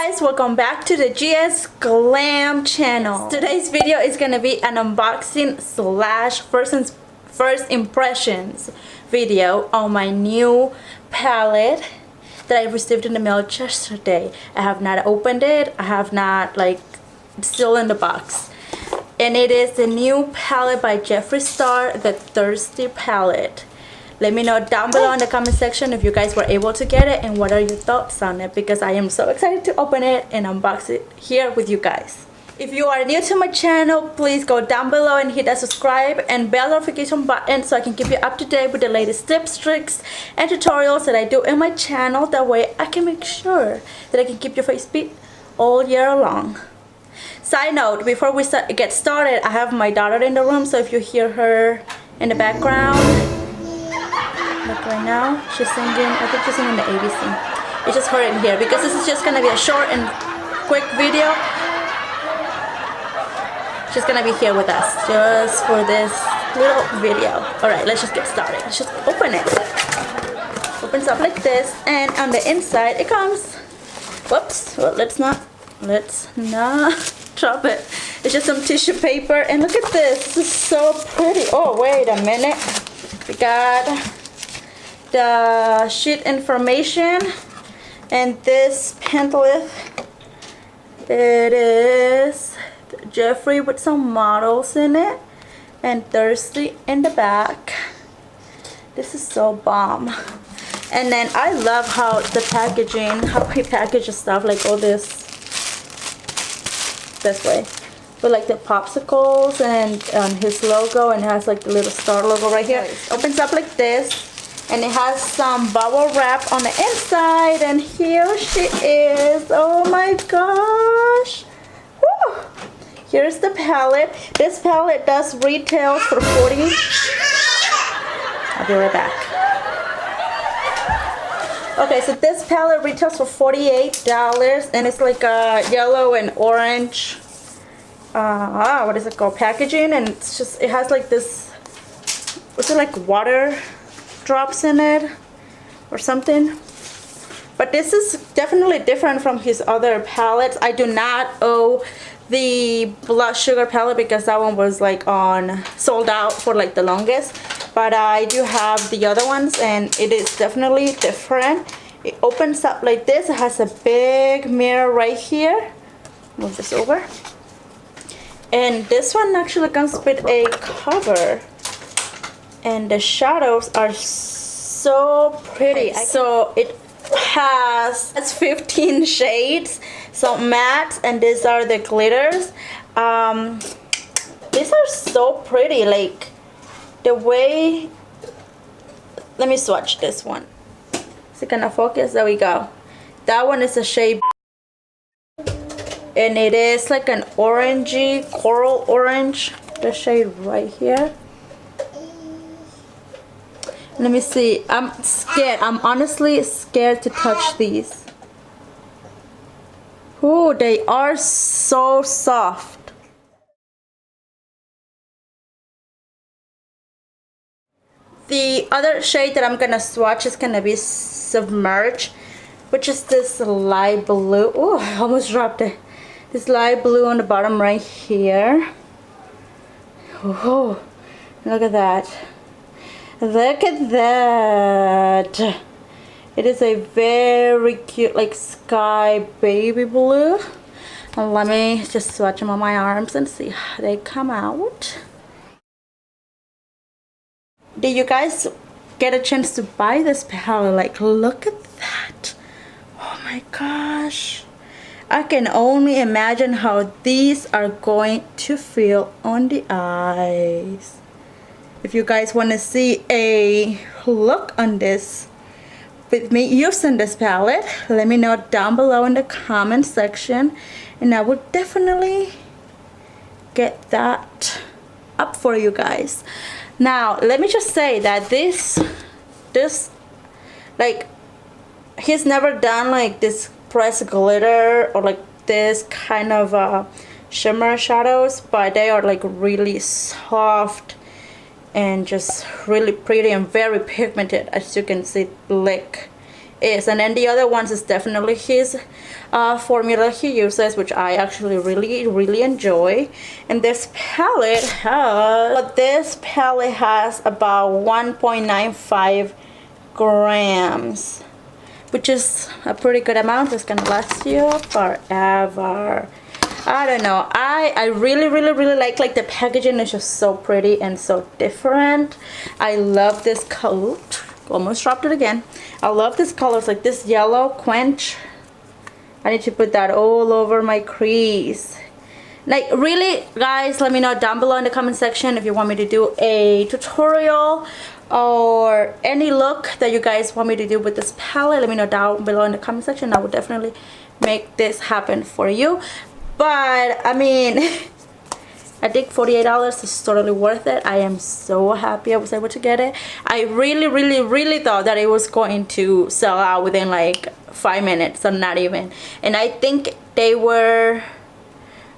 guys, welcome back to the GS.GLAM channel. Today's video is gonna be an unboxing slash first impressions video on my new palette that I received in the mail yesterday. I have not opened it. I have not, like, it's still in the box. And it is the new palette by Jeffree Star, the Thirsty Palette. Let me know down below in the comment section if you guys were able to get it and what are your thoughts on it, because I am so excited to open it and unbox it here with you guys. If you are new to my channel, please go down below and hit that subscribe and bell notification button so I can keep you up to date with the latest tips, tricks, and tutorials that I do in my channel. That way I can make sure that I can keep your face beat all year long. Side note, before we get started, I have my daughter in the room, so if you hear her in the background, like right now, she's singing, I think she's singing the ABC. It's just her in here because this is just gonna be a short and quick video. She's gonna be here with us just for this little video. Alright, let's just get started. Let's just open it. Opens up like this, and on the inside it comes, whoops, well, let's not drop it. It's just some tissue paper, and look at this. This is so pretty. Oh, wait a minute. We got the sheet information and this pamphlet. It is Jeffree with some models in it and Thirsty in the back. This is so bomb. And then I love how the packaging, how he packages stuff, like all this way with like the popsicles and his logo, and it has like the little star logo right here. It opens up like this, and it has some bubble wrap on the inside, and here she is. Oh my gosh. Woo. Here's the palette. This palette does retail for $40. I'll be right back. Okay, so this palette retails for $48, and it's like a yellow and orange, what is it called, packaging, and it's just, it has like this, what's it, like water drops in it or something. But this is definitely different from his other palettes. I do not owe the blood sugar palette because that one was like sold out for like the longest, but I do have the other ones, and it is definitely different. It opens up like this. It has a big mirror right here. Move this over, and this one actually comes with a cover, and the shadows are so pretty. So it has 15 shades, so mattes, and these are the glitters. These are so pretty, like the way, let me swatch this one. Is it gonna focus? There we go. That one is a shade, and it is like an orangey, coral orange, the shade right here. Let me see. I'm scared. I'm honestly scared to touch these. Oh, they are so soft. The other shade that I'm gonna swatch is gonna be Submerge, which is this light blue. Oh, I almost dropped it. This light blue on the bottom right here. Oh, look at that. Look at that. It is a very cute, like, sky baby blue. And let me just swatch them on my arms and see how they come out. Did you guys get a chance to buy this palette? Like, look at that. Oh my gosh. I can only imagine how these are going to feel on the eyes. If you guys want to see a look on this with me using this palette, let me know down below in the comment section, and I will definitely get that up for you guys. Now let me just say that this like, he's never done like this pressed glitter or like this kind of shimmer shadows, but they are like really soft and just really pretty and very pigmented, as you can see, like is. And then the other ones is definitely his formula he uses, which I actually really enjoy. And this palette has about 1.95 grams, which is a pretty good amount. It's gonna last you forever. I don't know, I really like the packaging is just so pretty and so different. I love this coat. Almost dropped it again. I love this color. It's like this yellow quench. I need to put that all over my crease. Like, really, guys, let me know down below in the comment section if you want me to do a tutorial or any look that you guys want me to do with this palette. Let me know down below in the comment section. I will definitely make this happen for you. But I mean, I think $48 is totally worth it. I am so happy I was able to get it. I really thought that it was going to sell out within like 5 minutes, or not even. And I think they were,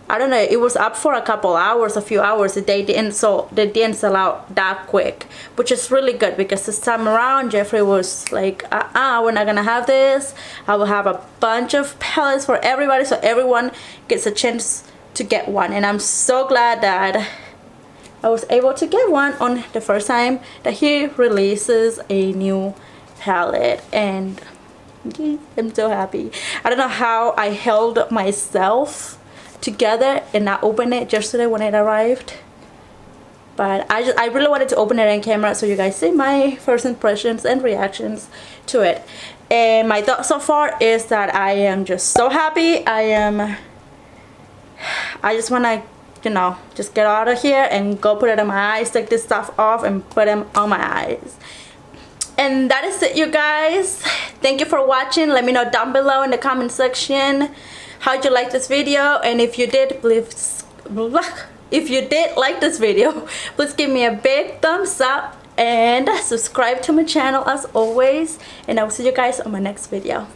I don't know, it was up for a couple hours, a few hours. They didn't sell out that quick, which is really good, because this time around Jeffree was like, we're not gonna have this. I will have a bunch of palettes for everybody, so everyone gets a chance to get one. And I'm so glad that I was able to get one on the first time that he releases a new palette. And I'm so happy. I don't know how I held myself together and not open it yesterday when it arrived, but I really wanted to open it on camera so you guys see my first impressions and reactions to it. And my thought so far is that I am just so happy. I just want to, you know, just get out of here and go put it on my eyes, take this stuff off and put them on my eyes. And that is it, you guys. Thank you for watching. Let me know down below in the comment section how'd you like this video, and if you did, please, if you did like this video, please give me a big thumbs up and subscribe to my channel as always, and I will see you guys on my next video.